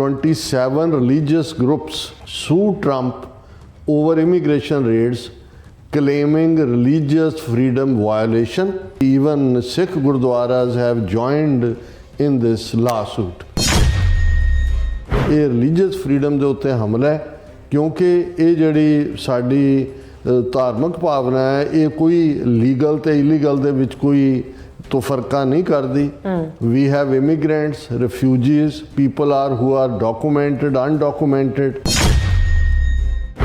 27 religious groups sued Trump over immigration raids, claiming religious freedom violation. Even Sikh Gurdwaras have joined in this lawsuit. ਇਹ religious freedom ਦੇ ਉੱਤੇ ਹਮਲਾ ਹੈ, ਕਿਉਂਕਿ ਇਹ ਜਿਹੜੀ ਸਾਡੀ ਧਾਰਮਿਕ ਭਾਵਨਾ ਹੈ ਇਹ ਕੋਈ ਲੀਗਲ ਤੇ ਇਲੀਗਲ ਦੇ ਵਿੱਚ ਕੋਈ ਫਰਕਾ ਨਹੀਂ ਕਰਦੀ। We have immigrants, refugees, people are who are documented, undocumented.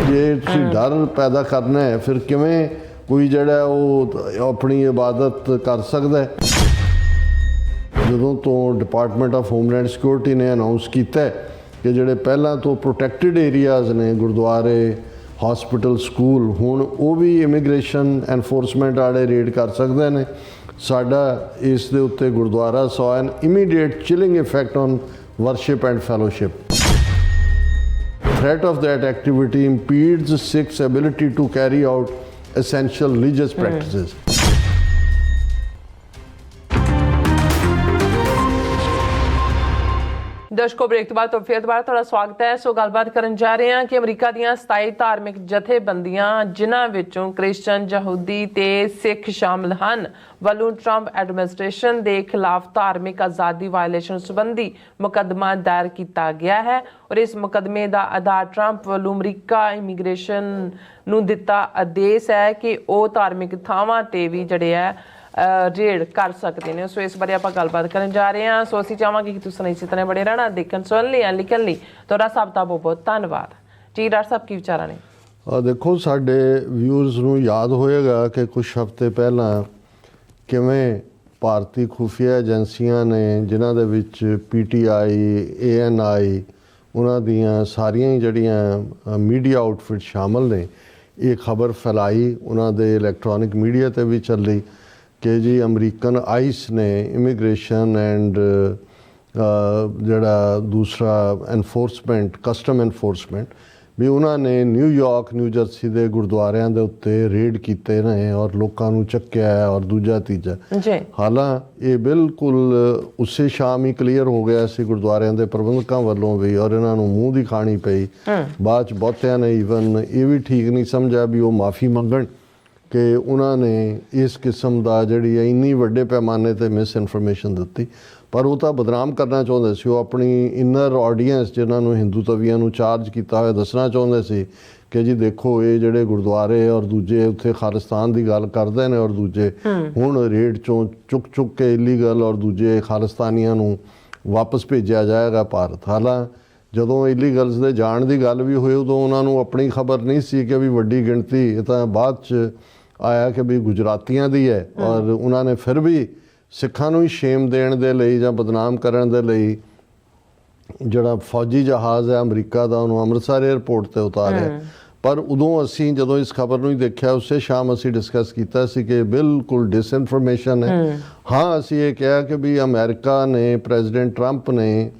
ਜੇ ਤੁਸੀਂ ਡਰ ਪੈਦਾ ਕਰਨਾ ਹੈ ਫਿਰ ਕਿਵੇਂ ਕੋਈ ਜਿਹੜਾ ਉਹ ਆਪਣੀ ਇਬਾਦਤ ਕਰ ਸਕਦਾ ਹੈ। ਜਦੋਂ ਤੋਂ ਡਿਪਾਰਟਮੈਂਟ ਆਫ ਹੋਮਲੈਂਡ ਸਿਕਿਉਰਿਟੀ ਨੇ ਅਨਾਉਂਸ ਕੀਤਾ ਕਿ ਜਿਹੜੇ ਪਹਿਲਾਂ ਤੋਂ ਪ੍ਰੋਟੈਕਟਿਡ ਏਰੀਆਜ਼ ਨੇ ਗੁਰਦੁਆਰੇ, ਹਸਪੀਟਲ, ਸਕੂਲ, ਹੁਣ ਉਹ ਵੀ ਇਮੀਗ੍ਰੇਸ਼ਨ ਐਨਫੋਰਸਮੈਂਟ ਵਾਲੇ ਰੇਡ ਕਰ ਸਕਦੇ ਨੇ। ਸਾਡਾ ਇਸ ਦੇ ਉੱਤੇ Gurdwara saw an immediate chilling effect on worship and fellowship. Threat of that activity impedes Sikhs' ability to carry out essential religious practices. ਦਰਸ਼ਕੋ, ਬ੍ਰੇਕ ਤੋਂ ਬਾਅਦ ਤੋਂ ਫਿਰ ਦੁਬਾਰਾ ਤੁਹਾਡਾ ਸਵਾਗਤ ਹੈ। ਸੋ ਗੱਲਬਾਤ ਕਰਨ ਜਾ ਰਹੇ ਹਾਂ ਕਿ ਅਮਰੀਕਾ ਦੀਆਂ 27 ਧਾਰਮਿਕ ਜਥੇਬੰਦੀਆਂ, ਜਿਨ੍ਹਾਂ ਵਿੱਚੋਂ ਕ੍ਰਿਸਚਨ, ਯਹੂਦੀ ਤੇ ਸਿੱਖ ਸ਼ਾਮਲ ਹਨ, ਵੱਲੋਂ ਟਰੰਪ ਐਡਮਿਨਿਸਟ੍ਰੇਸ਼ਨ ਦੇ ਖਿਲਾਫ ਧਾਰਮਿਕ ਆਜ਼ਾਦੀ ਵਾਇਲੇਸ਼ਨ ਸੰਬੰਧੀ ਮੁਕੱਦਮਾ ਦਾਇਰ ਕੀਤਾ ਗਿਆ ਹੈ। ਔਰ ਇਸ ਮੁਕੱਦਮੇ ਦਾ ਆਧਾਰ ਟਰੰਪ ਵੱਲੋਂ ਅਮਰੀਕਾ ਇਮੀਗ੍ਰੇਸ਼ਨ ਨੂੰ ਦਿੱਤਾ ਆਦੇਸ਼ ਹੈ ਕਿ ਉਹ ਧਾਰਮਿਕ ਥਾਵਾਂ ਤੇ ਵੀ ਜਿਹੜੇ ਹੈ ਰੇਡ ਕਰ ਸਕਦੇ ਨੇ। ਸੋ ਇਸ ਬਾਰੇ ਆਪਾਂ ਗੱਲਬਾਤ ਕਰਨ ਜਾ ਰਹੇ ਹਾਂ। ਸੋ ਅਸੀਂ ਚਾਹਾਂਗੇ ਕਿ ਤੁਸੀਂ ਇਸੇ ਤਰ੍ਹਾਂ ਬੜੇ ਰਹਿਣਾ, ਦੇਖਣ, ਸੁਣ ਲਿਆ, ਲਿਖਣ ਲਈ ਤੁਹਾਡਾ ਸਭ ਦਾ ਬਹੁਤ ਬਹੁਤ ਧੰਨਵਾਦ ਜੀ। ਡਾਕਟਰ ਸਾਹਿਬ, ਕੀ ਵਿਚਾਰਾਂ ਨੇ? ਦੇਖੋ, ਸਾਡੇ ਵਿਊਅਰਸ ਨੂੰ ਯਾਦ ਹੋਏਗਾ ਕਿ ਕੁਝ ਹਫ਼ਤੇ ਪਹਿਲਾਂ ਕਿਵੇਂ ਭਾਰਤੀ ਖੁਫੀਆ ਏਜੰਸੀਆਂ ਨੇ, ਜਿਨ੍ਹਾਂ ਦੇ ਵਿੱਚ PTI, ANI, ਉਹਨਾਂ ਦੀਆਂ ਸਾਰੀਆਂ ਹੀ ਜਿਹੜੀਆਂ ਮੀਡੀਆ ਆਊਟਫਿਟ ਸ਼ਾਮਲ ਨੇ, ਇਹ ਖਬਰ ਫੈਲਾਈ, ਉਹਨਾਂ ਦੇ ਇਲੈਕਟ੍ਰੋਨਿਕ ਮੀਡੀਆ 'ਤੇ ਵੀ ਚੱਲੀ ਕਿ ਜੀ ਅਮਰੀਕਨ ਆਈਸ ਨੇ ਇਮੀਗ੍ਰੇਸ਼ਨ ਐਂਡ ਜਿਹੜਾ ਦੂਸਰਾ ਐਨਫੋਰਸਮੈਂਟ, ਕਸਟਮ ਐਨਫੋਰਸਮੈਂਟ, ਵੀ ਉਹਨਾਂ ਨੇ ਨਿਊਯਾਰਕ, ਨਿਊ ਜਰਸੀ ਦੇ ਗੁਰਦੁਆਰਿਆਂ ਦੇ ਉੱਤੇ ਰੇਡ ਕੀਤੇ ਨੇ ਔਰ ਲੋਕਾਂ ਨੂੰ ਚੱਕਿਆ ਹੈ ਔਰ ਦੂਜਾ ਤੀਜਾ। ਹਾਲਾਂ ਇਹ ਬਿਲਕੁਲ ਉਸੇ ਸ਼ਾਮ ਹੀ ਕਲੀਅਰ ਹੋ ਗਿਆ ਸੀ ਗੁਰਦੁਆਰਿਆਂ ਦੇ ਪ੍ਰਬੰਧਕਾਂ ਵੱਲੋਂ ਵੀ, ਔਰ ਇਹਨਾਂ ਨੂੰ ਮੂੰਹ ਦੀ ਖਾਣੀ ਪਈ। ਬਾਅਦ 'ਚ ਬਹੁਤਿਆਂ ਨੇ ਈਵਨ ਇਹ ਵੀ ਠੀਕ ਨਹੀਂ ਸਮਝਿਆ ਵੀ ਉਹ ਮਾਫੀ ਮੰਗਣ ਕਿ ਉਹਨਾਂ ਨੇ ਇਸ ਕਿਸਮ ਦਾ ਜਿਹੜੀ ਹੈ ਇੰਨੀ ਵੱਡੇ ਪੈਮਾਨੇ 'ਤੇ ਮਿਸ ਇਨਫੋਰਮੇਸ਼ਨ ਦਿੱਤੀ। ਪਰ ਉਹ ਤਾਂ ਬਦਨਾਮ ਕਰਨਾ ਚਾਹੁੰਦੇ ਸੀ, ਉਹ ਆਪਣੀ ਇਨਰ ਆਡੀਅੰਸ, ਜਿਨ੍ਹਾਂ ਨੂੰ ਹਿੰਦੂ ਤਵੀਆਂ ਨੂੰ ਚਾਰਜ ਕੀਤਾ ਹੋਇਆ, ਦੱਸਣਾ ਚਾਹੁੰਦੇ ਸੀ ਕਿ ਜੀ ਦੇਖੋ ਇਹ ਜਿਹੜੇ ਗੁਰਦੁਆਰੇ ਔਰ ਦੂਜੇ ਉੱਥੇ ਖਾਲਿਸਤਾਨ ਦੀ ਗੱਲ ਕਰਦੇ ਨੇ, ਔਰ ਦੂਜੇ ਹੁਣ ਰੇਡ 'ਚੋਂ ਚੁੱਕ ਕੇ ਇਲੀਗਲ ਔਰ ਦੂਜੇ ਖਾਲਿਸਤਾਨੀਆਂ ਨੂੰ ਵਾਪਸ ਭੇਜਿਆ ਜਾਏਗਾ ਭਾਰਤ। ਹਾਲਾਂ ਜਦੋਂ ਇਲੀਗਲਸ ਦੇ ਜਾਣ ਦੀ ਗੱਲ ਵੀ ਹੋਈ ਉਦੋਂ ਉਹਨਾਂ ਨੂੰ ਆਪਣੀ ਖਬਰ ਨਹੀਂ ਸੀ ਕਿ ਵੀ ਵੱਡੀ ਗਿਣਤੀ, ਇਹ ਤਾਂ ਬਾਅਦ 'ਚ ਆਇਆ ਕਿ ਵੀ ਗੁਜਰਾਤੀਆਂ ਦੀ ਹੈ। ਔਰ ਉਹਨਾਂ ਨੇ ਫਿਰ ਵੀ ਸਿੱਖਾਂ ਨੂੰ ਹੀ ਸ਼ੇਮ ਦੇਣ ਦੇ ਲਈ ਜਾਂ ਬਦਨਾਮ ਕਰਨ ਦੇ ਲਈ ਜਿਹੜਾ ਫੌਜੀ ਜਹਾਜ਼ ਹੈ ਅਮਰੀਕਾ ਦਾ, ਉਹਨੂੰ ਅੰਮ੍ਰਿਤਸਰ ਏਅਰਪੋਰਟ 'ਤੇ ਉਤਾਰਿਆ। ਪਰ ਉਦੋਂ ਅਸੀਂ ਜਦੋਂ ਇਸ ਖਬਰ ਨੂੰ ਹੀ ਦੇਖਿਆ, ਉਸੇ ਸ਼ਾਮ ਅਸੀਂ ਡਿਸਕਸ ਕੀਤਾ ਸੀ ਕਿ ਬਿਲਕੁਲ ਡਿਸਇਨਫੋਰਮੇਸ਼ਨ ਹੈ। ਹਾਂ, ਅਸੀਂ ਇਹ ਕਿਹਾ ਕਿ ਵੀ ਅਮਰੀਕਾ ਨੇ, ਪ੍ਰੈਜ਼ੀਡੈਂਟ ਟਰੰਪ ਨੇ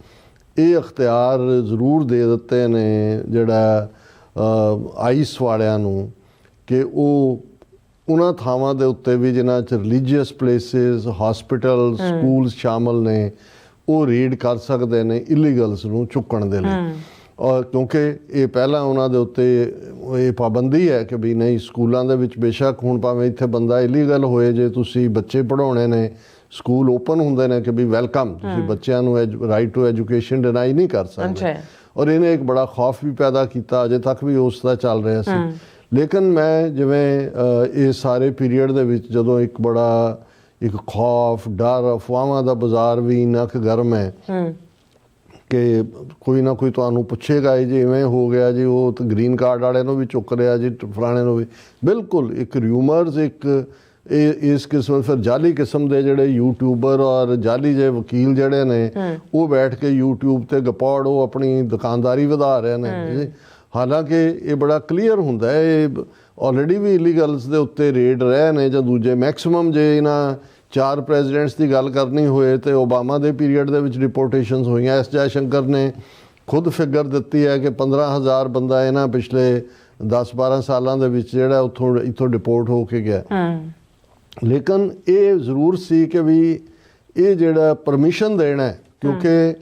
ਇਹ ਅਖਤਿਆਰ ਜ਼ਰੂਰ ਦੇ ਦਿੱਤੇ ਨੇ ਜਿਹੜਾ ਆਈਸ ਵਾਲਿਆਂ ਨੂੰ, ਕਿ ਉਹ ਉਹਨਾਂ ਥਾਵਾਂ ਦੇ ਉੱਤੇ ਵੀ ਜਿਨ੍ਹਾਂ 'ਚ ਰਿਲੀਜੀਅਸ ਪਲੇਸਿਸ, ਹਸਪੀਟਲ, ਸਕੂਲ ਸ਼ਾਮਲ ਨੇ, ਉਹ ਰੇਡ ਕਰ ਸਕਦੇ ਨੇ ਇਲੀਗਲਸ ਨੂੰ ਚੁੱਕਣ ਦੇ ਲਈ। ਔਰ ਕਿਉਂਕਿ ਇਹ ਪਹਿਲਾਂ ਉਹਨਾਂ ਦੇ ਉੱਤੇ ਇਹ ਪਾਬੰਦੀ ਹੈ ਕਿ ਵੀ ਨਹੀਂ, ਸਕੂਲਾਂ ਦੇ ਵਿੱਚ ਬੇਸ਼ੱਕ ਹੁਣ ਭਾਵੇਂ ਇੱਥੇ ਬੰਦਾ ਇਲੀਗਲ ਹੋਏ, ਜੇ ਤੁਸੀਂ ਬੱਚੇ ਪੜ੍ਹਾਉਣੇ ਨੇ, ਸਕੂਲ ਓਪਨ ਹੁੰਦੇ ਨੇ ਕਿ ਵੀ ਵੈਲਕਮ, ਤੁਸੀਂ ਬੱਚਿਆਂ ਨੂੰ ਰਾਈਟ ਟੂ ਐਜੂਕੇਸ਼ਨ ਡਿਨਾਈ ਨਹੀਂ ਕਰ ਸਕਦੇ। ਔਰ ਇਹਨੇ ਇੱਕ ਬੜਾ ਖੌਫ ਵੀ ਪੈਦਾ ਕੀਤਾ, ਅਜੇ ਤੱਕ ਵੀ ਉਸ ਦਾ ਚੱਲ ਰਿਹਾ ਸੀ। ਲੇਕਿਨ ਮੈਂ ਜਿਵੇਂ ਇਹ ਸਾਰੇ ਪੀਰੀਅਡ ਦੇ ਵਿੱਚ ਜਦੋਂ ਇੱਕ ਬੜਾ ਇੱਕ ਖੌਫ, ਡਰ, ਅਫਵਾਹਾਂ ਦਾ ਬਾਜ਼ਾਰ ਵੀ ਇੰਨਾ ਕੁ ਗਰਮ ਹੈ ਕਿ ਕੋਈ ਨਾ ਕੋਈ ਤੁਹਾਨੂੰ ਪੁੱਛੇਗਾ ਜੀ ਇਵੇਂ ਹੋ ਗਿਆ ਜੀ, ਉਹ ਤਾਂ ਗ੍ਰੀਨ ਕਾਰਡ ਵਾਲਿਆਂ ਨੂੰ ਵੀ ਚੁੱਕ ਰਿਹਾ ਜੀ, ਫਲਾਣੇ ਨੂੰ ਵੀ। ਬਿਲਕੁਲ ਇੱਕ ਰਿਊਮਰਸ, ਇੱਕ ਇਸ ਕਿਸਮ ਫਿਰ ਜਾਲੀ ਕਿਸਮ ਦੇ ਜਿਹੜੇ ਯੂਟਿਊਬਰ ਔਰ ਜਾਲੀ ਜਿਹੇ ਵਕੀਲ ਜਿਹੜੇ ਨੇ, ਉਹ ਬੈਠ ਕੇ ਯੂਟਿਊਬ 'ਤੇ ਗਪੌੜ ਉਹ ਆਪਣੀ ਦੁਕਾਨਦਾਰੀ ਵਧਾ ਰਹੇ ਨੇ। ਹਾਲਾਂਕਿ ਇਹ ਬੜਾ ਕਲੀਅਰ ਹੁੰਦਾ ਹੈ, ਇਹ ਆਲਰੇਡੀ ਵੀ ਇਲੀਗਲਸ ਦੇ ਉੱਤੇ ਰੇਡ ਰਹੇ ਨੇ ਜਾਂ ਦੂਜੇ ਮੈਕਸੀਮਮ, ਜੇ ਇਹਨਾਂ 4 ਪ੍ਰੈਜ਼ੀਡੈਂਟਸ ਦੀ ਗੱਲ ਕਰਨੀ ਹੋਏ ਤੇ ਓਬਾਮਾ ਦੇ ਪੀਰੀਅਡ ਦੇ ਵਿੱਚ ਰਿਪੋਰਟੇਸ਼ਨਸ ਹੋਈਆਂ। ਐਸ ਜੈਸ਼ੰਕਰ ਨੇ ਖੁਦ ਫਿਗਰ ਦਿੱਤੀ ਹੈ ਕਿ 15,000 ਬੰਦਾ ਇਹਨਾਂ ਪਿਛਲੇ 10-12 ਸਾਲਾਂ ਦੇ ਵਿੱਚ ਜਿਹੜਾ ਇੱਥੋਂ ਡਿਪੋਰਟ ਹੋ ਕੇ ਗਿਆ। ਲੇਕਿਨ ਇਹ ਜ਼ਰੂਰ ਸੀ ਕਿ ਵੀ ਇਹ ਜਿਹੜਾ ਪਰਮਿਸ਼ਨ ਦੇਣਾ, ਕਿਉਂਕਿ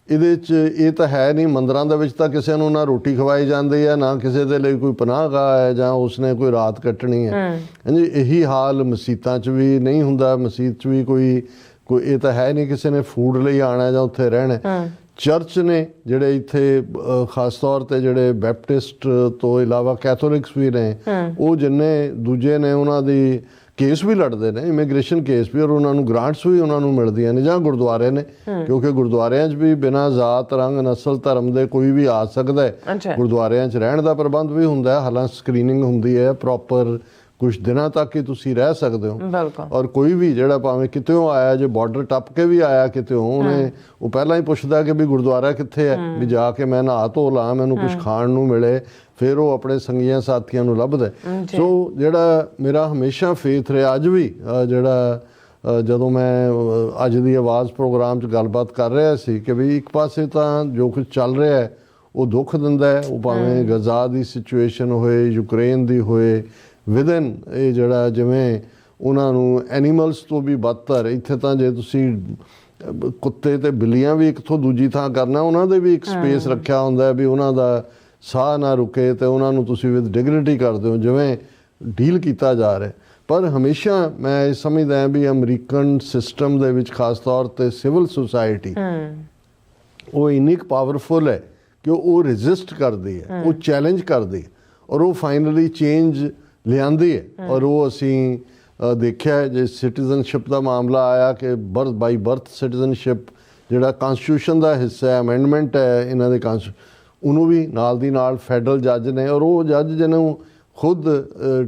ਇਹਦੇ 'ਚ ਇਹ ਤਾਂ ਹੈ ਨਹੀਂ, ਮੰਦਰਾਂ ਦੇ ਵਿੱਚ ਤਾਂ ਕਿਸੇ ਨੂੰ ਨਾ ਰੋਟੀ ਖਵਾਈ ਜਾਂਦੀ ਹੈ, ਨਾ ਕਿਸੇ ਦੇ ਲਈ ਕੋਈ ਪਨਾਹਗਾਹ ਹੈ ਜਾਂ ਉਸਨੇ ਕੋਈ ਰਾਤ ਕੱਟਣੀ ਹੈ। ਹਾਂਜੀ, ਇਹੀ ਹਾਲ ਮਸੀਤਾਂ 'ਚ ਵੀ ਨਹੀਂ ਹੁੰਦਾ। ਮਸੀਤ 'ਚ ਵੀ ਕੋਈ ਇਹ ਤਾਂ ਹੈ ਨਹੀਂ ਕਿਸੇ ਨੇ ਫੂਡ ਲਈ ਆਉਣਾ ਜਾਂ ਉੱਥੇ ਰਹਿਣਾ। ਚਰਚ ਨੇ ਜਿਹੜੇ ਇੱਥੇ ਖਾਸ ਤੌਰ ਤੇ ਜਿਹੜੇ ਬੈਪਟਿਸਟ ਤੋਂ ਇਲਾਵਾ ਕੈਥੋਲਿਕਸ ਵੀ ਨੇ, ਉਹ ਜਿੰਨੇ ਦੂਜੇ ਨੇ ਉਹਨਾਂ ਦੀ ਕੇਸ ਵੀ ਲੜਦੇ ਨੇ, ਇਮੀਗ੍ਰੇਸ਼ਨ ਕੇਸ ਵੀ, ਔਰ ਉਹਨਾਂ ਨੂੰ ਗ੍ਰਾਂਟਸ ਵੀ ਉਹਨਾਂ ਨੂੰ ਮਿਲਦੀਆਂ ਨੇ। ਜਾਂ ਗੁਰਦੁਆਰੇ ਨੇ, ਕਿਉਂਕਿ ਗੁਰਦੁਆਰਿਆਂ 'ਚ ਵੀ ਬਿਨਾਂ ਜ਼ਾਤ, ਰੰਗ, ਨਸਲ, ਧਰਮ ਦੇ ਕੋਈ ਵੀ ਆ ਸਕਦਾ ਹੈ। ਗੁਰਦੁਆਰਿਆਂ 'ਚ ਰਹਿਣ ਦਾ ਪ੍ਰਬੰਧ ਵੀ ਹੁੰਦਾ ਹੈ, ਹਾਲਾਂਕਿ ਸਕਰੀਨਿੰਗ ਹੁੰਦੀ ਹੈ ਪ੍ਰੋਪਰ, ਕੁਝ ਦਿਨਾਂ ਤੱਕ ਹੀ ਤੁਸੀਂ ਰਹਿ ਸਕਦੇ ਹੋ। ਔਰ ਕੋਈ ਵੀ ਜਿਹੜਾ ਭਾਵੇਂ ਕਿਤੇੋਂ ਆਇਆ, ਜੇ ਬਾਰਡਰ ਟੱਪ ਕੇ ਵੀ ਆਇਆ ਕਿਤੇੋਂ, ਉਹਨੇ ਉਹ ਪਹਿਲਾਂ ਹੀ ਪੁੱਛਦਾ ਕਿ ਵੀ ਗੁਰਦੁਆਰਾ ਕਿੱਥੇ ਹੈ, ਵੀ ਜਾ ਕੇ ਮੈਂ ਨਹਾ ਧੋ ਲਾਂ, ਮੈਨੂੰ ਕੁਝ ਖਾਣ ਨੂੰ ਮਿਲੇ, ਫਿਰ ਉਹ ਆਪਣੇ ਸੰਗੀਆਂ ਸਾਥੀਆਂ ਨੂੰ ਲੱਭਦਾ। ਸੋ ਜਿਹੜਾ ਮੇਰਾ ਹਮੇਸ਼ਾ ਫੇਥ ਰਿਹਾ, ਅੱਜ ਵੀ ਜਿਹੜਾ ਜਦੋਂ ਮੈਂ ਅੱਜ ਦੀ ਆਵਾਜ਼ ਪ੍ਰੋਗਰਾਮ 'ਚ ਗੱਲਬਾਤ ਕਰ ਰਿਹਾ ਸੀ ਕਿ ਵੀ ਇੱਕ ਪਾਸੇ ਤਾਂ ਜੋ ਕੁਝ ਚੱਲ ਰਿਹਾ ਹੈ ਉਹ ਦੁੱਖ ਦਿੰਦਾ ਹੈ, ਉਹ ਭਾਵੇਂ ਗਜ਼ਾ ਦੀ ਸਿਚੁਏਸ਼ਨ ਹੋਏ, ਯੂਕਰੇਨ ਦੀ ਹੋਏ, ਵਿਦਨ ਇਹ ਜਿਹੜਾ ਜਿਵੇਂ ਉਹਨਾਂ ਨੂੰ ਐਨੀਮਲਸ ਤੋਂ ਵੀ ਬਦਤਰ, ਇੱਥੇ ਤਾਂ ਜੇ ਤੁਸੀਂ ਕੁੱਤੇ ਤੇ ਬਿੱਲੀਆਂ ਵੀ ਇੱਕ ਤੋਂ ਦੂਜੀ ਥਾਂ ਕਰਨਾ, ਉਹਨਾਂ ਦੇ ਵੀ ਇੱਕ ਸਪੇਸ ਰੱਖਿਆ ਹੁੰਦਾ ਵੀ ਉਹਨਾਂ ਦਾ ਸਾਹ ਨਾ ਰੁਕੇ ਤੇ ਉਹਨਾਂ ਨੂੰ ਤੁਸੀਂ ਵਿਦ ਡਿਗਨਿਟੀ ਕਰਦੇ ਹੋ, ਜਿਵੇਂ ਡੀਲ ਕੀਤਾ ਜਾ ਰਿਹਾ। ਪਰ ਹਮੇਸ਼ਾ ਮੈਂ ਇਹ ਸਮਝਦਾ ਵੀ ਅਮਰੀਕਨ ਸਿਸਟਮ ਦੇ ਵਿੱਚ ਖਾਸ ਤੌਰ ਤੇ ਸਿਵਲ ਸੁਸਾਇਟੀ ਉਹ ਇੰਨੀ ਕੁ ਪਾਵਰਫੁਲ ਹੈ ਕਿ ਉਹ ਰੈਜ਼ਿਸਟ ਕਰਦੀ ਹੈ, ਉਹ ਚੈਲੰਜ ਕਰਦੀ ਹੈ, ਔਰ ਉਹ ਫਾਈਨਲੀ ਚੇਂਜ ਲਿਆਂਦੀ ਹੈ। ਔਰ ਉਹ ਅਸੀਂ ਦੇਖਿਆ ਜੇ ਸਿਟੀਜ਼ਨਸ਼ਿਪ ਦਾ ਮਾਮਲਾ ਆਇਆ ਕਿ ਬਾਈ ਬਰਥ ਸਿਟੀਜ਼ਨਸ਼ਿਪ ਜਿਹੜਾ ਕਨਸਟੀਟਿਊਸ਼ਨ ਦਾ ਹਿੱਸਾ ਹੈ, ਅਮੈਂਡਮੈਂਟ ਹੈ ਇਹਨਾਂ ਦੇ ਉਹਨੂੰ ਵੀ ਨਾਲ ਦੀ ਨਾਲ ਫੈਡਰਲ ਜੱਜ ਨੇ, ਔਰ ਉਹ ਜੱਜ ਜਿਹਨੂੰ ਖੁਦ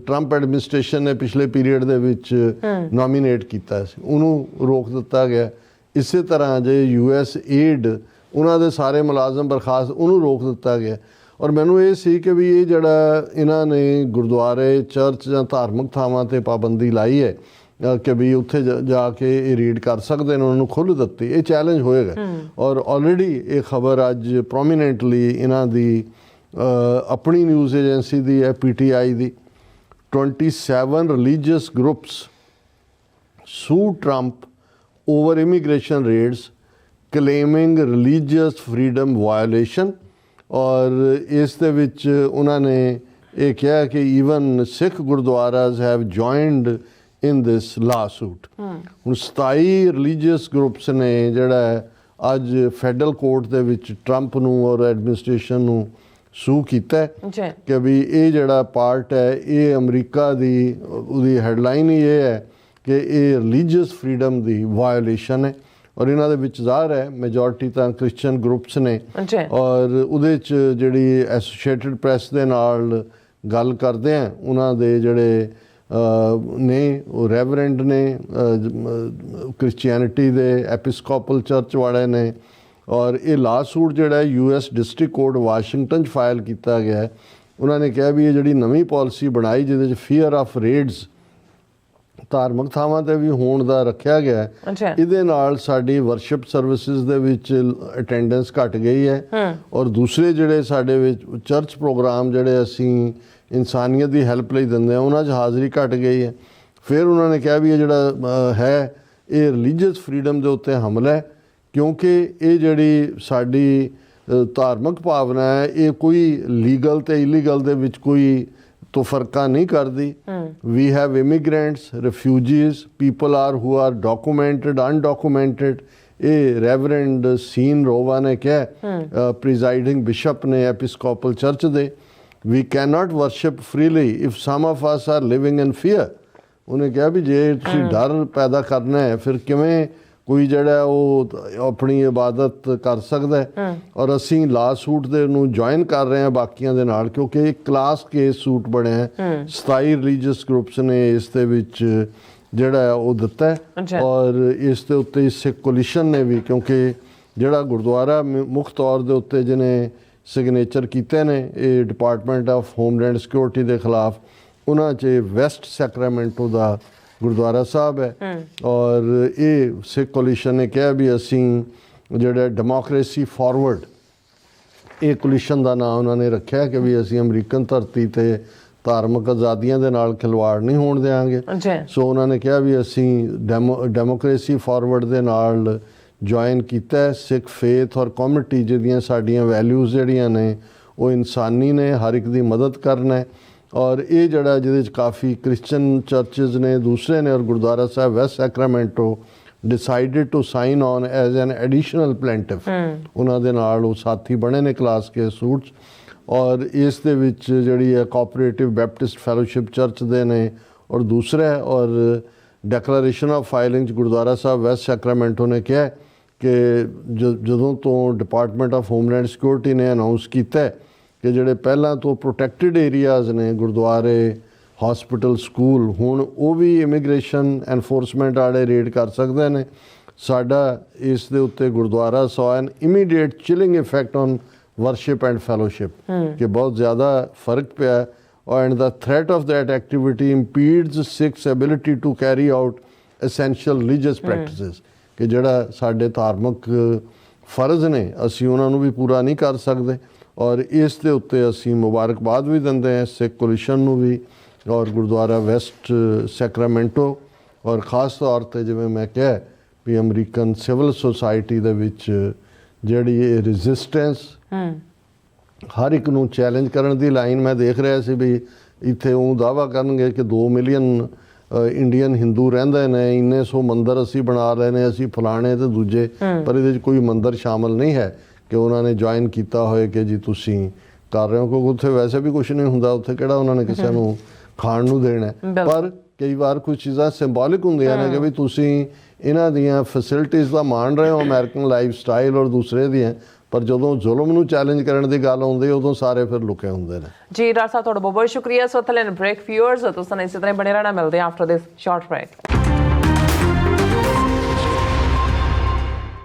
ਟਰੰਪ ਐਡਮਿਨਿਸਟ੍ਰੇਸ਼ਨ ਨੇ ਪਿਛਲੇ ਪੀਰੀਅਡ ਦੇ ਵਿੱਚ ਨੋਮੀਨੇਟ ਕੀਤਾ ਸੀ, ਉਹਨੂੰ ਰੋਕ ਦਿੱਤਾ ਗਿਆ। ਇਸੇ ਤਰ੍ਹਾਂ ਜੇ US ਏਡ ਉਹਨਾਂ ਦੇ ਸਾਰੇ ਮੁਲਾਜ਼ਮ ਬਰਖਾਸਤ, ਉਹਨੂੰ ਰੋਕ ਦਿੱਤਾ ਗਿਆ। ਔਰ ਮੈਨੂੰ ਇਹ ਸੀ ਕਿ ਵੀ ਇਹ ਜਿਹੜਾ ਇਹਨਾਂ ਨੇ ਗੁਰਦੁਆਰੇ, ਚਰਚ ਜਾਂ ਧਾਰਮਿਕ ਥਾਵਾਂ 'ਤੇ ਪਾਬੰਦੀ ਲਾਈ ਹੈ ਕਿ ਵੀ ਉੱਥੇ ਜਾ ਕੇ ਇਹ ਰੀਡ ਕਰ ਸਕਦੇ ਨੇ, ਉਹਨਾਂ ਨੂੰ ਖੁੱਲ੍ਹ ਦਿੱਤੀ, ਇਹ ਚੈਲੰਜ ਹੋਏਗਾ। ਔਰ ਆਲਰੇਡੀ ਇਹ ਖਬਰ ਅੱਜ ਪ੍ਰੋਮੀਨੈਂਟਲੀ ਇਹਨਾਂ ਦੀ ਆਪਣੀ ਨਿਊਜ਼ ਏਜੰਸੀ ਦੀ ਹੈ, PTI ਦੀ, 27 religious groups sue Trump over immigration raids claiming religious freedom violation. ਔਰ ਇਸ ਦੇ ਵਿੱਚ ਉਹਨਾਂ ਨੇ ਇਹ ਕਿਹਾ ਕਿ even Sikh gurdwaras have joined in this lawsuit. ਹੁਣ 27 ਰਿਲੀਜੀਅਸ ਗਰੁੱਪਸ ਨੇ ਜਿਹੜਾ ਅੱਜ ਫੈਡਰਲ ਕੋਰਟ ਦੇ ਵਿੱਚ ਟਰੰਪ ਨੂੰ ਔਰ ਐਡਮਿਨਿਸਟ੍ਰੇਸ਼ਨ ਨੂੰ ਸੂ ਕੀਤਾ ਕਿ ਵੀ ਇਹ ਜਿਹੜਾ ਪਾਰਟ ਹੈ ਇਹ ਅਮਰੀਕਾ ਦੀ, ਉਹਦੀ ਹੈਡਲਾਈਨ ਹੀ ਇਹ ਹੈ ਕਿ ਇਹ ਰਿਲੀਜੀਅਸ ਫਰੀडम ਦੀ ਵਾਇਓਲੇਸ਼ਨ ਹੈ। ਔਰ ਇਹਨਾਂ ਦੇ ਵਿੱਚ ਜ਼ਾਹਰ ਹੈ ਮੈਜੋਰਟੀ ਤਾਂ ਕ੍ਰਿਸਚਨ ਗਰੁੱਪਸ ਨੇ। ਔਰ ਉਹਦੇ 'ਚ ਜਿਹੜੀ ਐਸੋਸੀਏਟਡ ਪ੍ਰੈਸ ਦੇ ਨਾਲ ਗੱਲ ਕਰਦੇ ਆ, ਉਹਨਾਂ ਦੇ ਜਿਹੜੇ ਨੇ ਉਹ ਰੈਵਰੈਂਡ ਨੇ, ਕ੍ਰਿਸਚੀਅਨਿਟੀ ਦੇ ਐਪੀਸਕੋਪਲ ਚਰਚ ਵਾਲੇ ਨੇ। ਔਰ ਇਹ ਲਾਸੂਟ ਜਿਹੜਾ US ਡਿਸਟ੍ਰਿਕਟ ਕੋਰਟ ਵਾਸ਼ਿੰਗਟਨ 'ਚ ਫਾਈਲ ਕੀਤਾ ਗਿਆ, ਉਹਨਾਂ ਨੇ ਕਿਹਾ ਵੀ ਇਹ ਜਿਹੜੀ ਨਵੀਂ ਪਾਲਿਸੀ ਬਣਾਈ ਜਿਹਦੇ 'ਚ ਫੀਅਰ ਆਫ ਰੇਡਸ ਧਾਰਮਿਕ ਥਾਵਾਂ 'ਤੇ ਵੀ ਹੋਣ ਦਾ ਰੱਖਿਆ ਗਿਆ, ਇਹਦੇ ਨਾਲ ਸਾਡੀ ਵਰਸ਼ਿਪ ਸਰਵਿਸਿਜ਼ ਦੇ ਵਿੱਚ ਅਟੈਂਡੈਂਸ ਘਟ ਗਈ ਹੈ। ਔਰ ਦੂਸਰੇ ਜਿਹੜੇ ਸਾਡੇ ਵਿੱਚ ਚਰਚ ਪ੍ਰੋਗਰਾਮ ਜਿਹੜੇ ਅਸੀਂ ਇਨਸਾਨੀਅਤ ਦੀ ਹੈਲਪ ਲਈ ਦਿੰਦੇ ਹਾਂ, ਉਹਨਾਂ 'ਚ ਹਾਜ਼ਰੀ ਘਟ ਗਈ ਹੈ। ਫਿਰ ਉਹਨਾਂ ਨੇ ਕਿਹਾ ਵੀ ਇਹ ਜਿਹੜਾ ਹੈ ਇਹ ਰਿਲੀਜੀਅਸ ਫਰੀडम ਦੇ ਉੱਤੇ ਹਮਲਾ ਹੈ, ਕਿਉਂਕਿ ਇਹ ਜਿਹੜੀ ਸਾਡੀ ਧਾਰਮਿਕ ਭਾਵਨਾ ਹੈ ਇਹ ਕੋਈ ਲੀਗਲ ਤੇ ਇਲੀਗਲ ਦੇ ਵਿੱਚ ਕੋਈ ਤਫਰਕਾ ਨਹੀਂ ਕਰਦੀ। We have immigrants, refugees, people are who are documented, undocumented. ਇਹ ਰੈਵਰੈਂਡ ਸੀਨ ਰੋਵਾ ਨੇ ਕਿਹਾ, ਪ੍ਰੀਜ਼ਾਈਡਿੰਗ ਬਿਸ਼ਪ ਨੇ ਐਪੀਸਕੋਪਲ ਚਰਚ ਦੇ, we can not worship freely if some of us are living in fear. ਉਹਨੇ ਕਿਹਾ ਵੀ ਜੇ ਤੁਸੀਂ ਡਰ ਪੈਦਾ ਕਰਨਾ ਹੈ ਫਿਰ ਕਿਵੇਂ ਕੋਈ ਜਿਹੜਾ ਉਹ ਆਪਣੀ ਇਬਾਦਤ ਕਰ ਸਕਦਾ ਹੈ। ਔਰ ਅਸੀਂ ਲਾ ਸੂਟ ਦੇ ਨੂੰ ਜੁਆਇਨ ਕਰ ਰਹੇ ਹਾਂ ਬਾਕੀਆਂ ਦੇ ਨਾਲ, ਕਿਉਂਕਿ ਇੱਕ ਕਲਾਸ ਕੇਸ ਸੂਟ ਬਣਿਆ। 27 ਰਿਲੀਜੀਅਸ ਗਰੁੱਪਸ ਨੇ ਇਸ ਦੇ ਵਿੱਚ ਜਿਹੜਾ ਉਹ ਦਿੱਤਾ ਹੈ। ਔਰ ਇਸ ਦੇ ਉੱਤੇ ਸਿੱਖ ਕੋਲੀਸ਼ਨ ਨੇ ਵੀ, ਕਿਉਂਕਿ ਜਿਹੜਾ ਗੁਰਦੁਆਰਾ ਮੁੱਖ ਤੌਰ ਦੇ ਉੱਤੇ ਜਿਹਨੇ ਸਿਗਨੇਚਰ ਕੀਤੇ ਨੇ ਇਹ ਡਿਪਾਰਟਮੈਂਟ ਆਫ ਹੋਮਲੈਂਡ ਸਿਕਿਉਰਿਟੀ ਦੇ ਖਿਲਾਫ, ਉਹਨਾਂ 'ਚ ਵੈਸਟ ਸੈਕਰਾਮੈਂਟੋ ਦਾ ਗੁਰਦੁਆਰਾ ਸਾਹਿਬ ਹੈ। ਔਰ ਇਹ ਸਿੱਖ ਕੋਲੀਸ਼ਨ ਨੇ ਕਿਹਾ ਵੀ ਅਸੀਂ ਜਿਹੜਾ ਡੈਮੋਕ੍ਰੇਸੀ ਫਾਰਵਰਡ, ਇਹ ਕੋਲੀਸ਼ਨ ਦਾ ਨਾਮ ਉਹਨਾਂ ਨੇ ਰੱਖਿਆ ਕਿ ਵੀ ਅਸੀਂ ਅਮਰੀਕਨ ਧਰਤੀ 'ਤੇ ਧਾਰਮਿਕ ਆਜ਼ਾਦੀਆਂ ਦੇ ਨਾਲ ਖਿਲਵਾੜ ਨਹੀਂ ਹੋਣ ਦਿਆਂਗੇ। ਸੋ ਉਹਨਾਂ ਨੇ ਕਿਹਾ ਵੀ ਅਸੀਂ ਡੈਮੋਕ੍ਰੇਸੀ ਫਾਰਵਰਡ ਦੇ ਨਾਲ ਜੁਆਇਨ ਕੀਤਾ ਹੈ। ਸਿੱਖ ਫੇਥ ਔਰ ਕਮਿਊਨਿਟੀ ਜਿਹਦੀਆਂ ਸਾਡੀਆਂ ਵੈਲਿਊਜ਼ ਜਿਹੜੀਆਂ ਨੇ ਉਹ ਇਨਸਾਨੀ ਨੇ, ਹਰ ਇੱਕ ਦੀ ਮਦਦ ਕਰਨਾ ਹੈ। ਔਰ ਇਹ ਜਿਹੜਾ ਜਿਹਦੇ 'ਚ ਕਾਫੀ ਕ੍ਰਿਸਚਨ ਚਰਚਿਜ਼ ਨੇ, ਦੂਸਰੇ ਨੇ, ਔਰ Gurdwara Sahib West Sacramento decided to sign on as an additional plaintiff. ਉਹਨਾਂ ਦੇ ਨਾਲ ਉਹ ਸਾਥੀ ਬਣੇ ਨੇ ਕਲਾਸ ਕੇ ਸੂਟਸ। ਔਰ ਇਸ ਦੇ ਵਿੱਚ ਜਿਹੜੀ ਹੈ ਕੋਆਪਰੇਟਿਵ ਬੈਪਟਿਸਟ ਫੈਲੋਸ਼ਿਪ ਚਰਚ ਦੇ ਨੇ ਔਰ ਦੂਸਰਾ ਹੈ। ਔਰ ਡੈਕਲੇਰੇਸ਼ਨ ਆਫ ਫਾਈਲਿੰਗ 'ਚ ਗੁਰਦੁਆਰਾ ਸਾਹਿਬ ਵੈਸਟ ਸੈਕਰਾਮੈਂਟੋ ਨੇ ਕਿਹਾ ਕਿ ਜਦੋਂ ਤੋਂ ਡਿਪਾਰਟਮੈਂਟ ਆਫ ਹੋਮਲੈਂਡ ਸਿਕਿਉਰਿਟੀ ਨੇ ਅਨਾਉਂਸ ਕੀਤਾ ਕਿ ਜਿਹੜੇ ਪਹਿਲਾਂ ਤੋਂ ਪ੍ਰੋਟੈਕਟਿਡ ਏਰੀਆਜ਼ ਨੇ, ਗੁਰਦੁਆਰੇ, ਹਸਪੀਟਲ, ਸਕੂਲ, ਹੁਣ ਉਹ ਵੀ ਇਮੀਗ੍ਰੇਸ਼ਨ ਐਨਫੋਰਸਮੈਂਟ ਵਾਲੇ ਰੇਡ ਕਰ ਸਕਦੇ ਨੇ। ਸਾਡਾ ਇਸ ਦੇ ਉੱਤੇ gurdwara so an immediate chilling effect on worship and fellowship ਕਿ ਬਹੁਤ ਜ਼ਿਆਦਾ ਫਰਕ ਪਿਆ। And the threat of that activity impedes Sikhs ability to carry out essential religious practices ਕਿ ਜਿਹੜਾ ਸਾਡੇ ਧਾਰਮਿਕ ਫਰਜ਼ ਨੇ ਅਸੀਂ ਉਹਨਾਂ ਨੂੰ ਵੀ ਪੂਰਾ ਨਹੀਂ ਕਰ ਸਕਦੇ। ਔਰ ਇਸ ਦੇ ਉੱਤੇ ਅਸੀਂ ਮੁਬਾਰਕਬਾਦ ਵੀ ਦਿੰਦੇ ਹਾਂ ਸਿੱਖ ਕੋਲੀਸ਼ਨ ਨੂੰ ਵੀ ਔਰ ਗੁਰਦੁਆਰਾ ਵੈਸਟ ਸੈਕਰਾਮੈਂਟੋ ਔਰ ਖ਼ਾਸ ਤੌਰ 'ਤੇ ਜਿਵੇਂ ਮੈਂ ਕਿਹਾ ਵੀ ਅਮਰੀਕਨ ਸਿਵਲ ਸੁਸਾਇਟੀ ਦੇ ਵਿੱਚ ਜਿਹੜੀ ਇਹ ਰੈਜ਼ਿਸਟੈਂਸ ਹਰ ਇੱਕ ਨੂੰ ਚੈਲੰਜ ਕਰਨ ਦੀ ਲਾਈਨ ਮੈਂ ਦੇਖ ਰਿਹਾ ਸੀ ਵੀ ਇੱਥੇ ਉਹ ਦਾਅਵਾ ਕਰਨਗੇ ਕਿ 2 ਮਿਲੀਅਨ ਇੰਡੀਅਨ ਹਿੰਦੂ ਰਹਿੰਦੇ ਨੇ, ਇੰਨੇ ਸੌ ਮੰਦਰ ਅਸੀਂ ਬਣਾ ਲਏ ਨੇ, ਅਸੀਂ ਫਲਾਣੇ ਤੇ ਦੂਜੇ, ਪਰ ਇਹਦੇ 'ਚ ਕੋਈ ਮੰਦਰ ਸ਼ਾਮਲ ਨਹੀਂ ਹੈ ਕਿ ਉਹਨਾਂ ਨੇ ਜੁਆਇਨ ਕੀਤਾ ਹੋਏ ਕਿ ਜੀ ਤੁਸੀਂ ਕਰ ਰਹੇ ਹੋ, ਕਿਉਂਕਿ ਉੱਥੇ ਵੈਸੇ ਵੀ ਕੁਝ ਨਹੀਂ ਹੁੰਦਾ, ਉੱਥੇ ਕਿਹੜਾ ਉਹਨਾਂ ਨੇ ਕਿਸੇ ਨੂੰ ਖਾਣ ਨੂੰ ਦੇਣਾ। ਪਰ ਕਈ ਵਾਰ ਕੁਝ ਚੀਜ਼ਾਂ ਸਿੰਬੋਲਿਕ ਹੁੰਦੀਆਂ ਨੇ ਕਿ ਵੀ ਤੁਸੀਂ ਇਹਨਾਂ ਦੀਆਂ ਫੈਸਿਲਿਟੀਜ਼ ਦਾ ਮਾਣ ਰਹੇ ਹੋ, ਅਮਰੀਕਨ ਲਾਈਫ ਸਟਾਈਲ ਔਰ ਦੂਸਰੇ ਦੀਆਂ, ਪਰ ਜਦੋਂ ਜ਼ੁਲਮ ਨੂੰ ਚੈਲੰਜ ਕਰਨ ਦੀ ਗੱਲ ਆਉਂਦੀ ਉਦੋਂ ਸਾਰੇ ਫਿਰ ਲੁਕੇ ਹੁੰਦੇ ਨੇ। ਜੀ ਡਾਕਟਰ ਸਾਹਿਬ ਤੁਹਾਡਾ ਬਹੁਤ ਬਹੁਤ ਸ਼ੁਕਰੀਆ। ਸੋ ਥਲੇ ਬ੍ਰੇਕ ਵਿਊਅਰਸ ਤੁਸੀਂ ਇਸੇ ਤਰ੍ਹਾਂ ਬਣੇ ਰਹਿਣਾ, ਮਿਲਦੇ ਆਫਟਰ ਦਿਸ ਸ਼ਾਰਟ ਬ੍ਰੇਕ।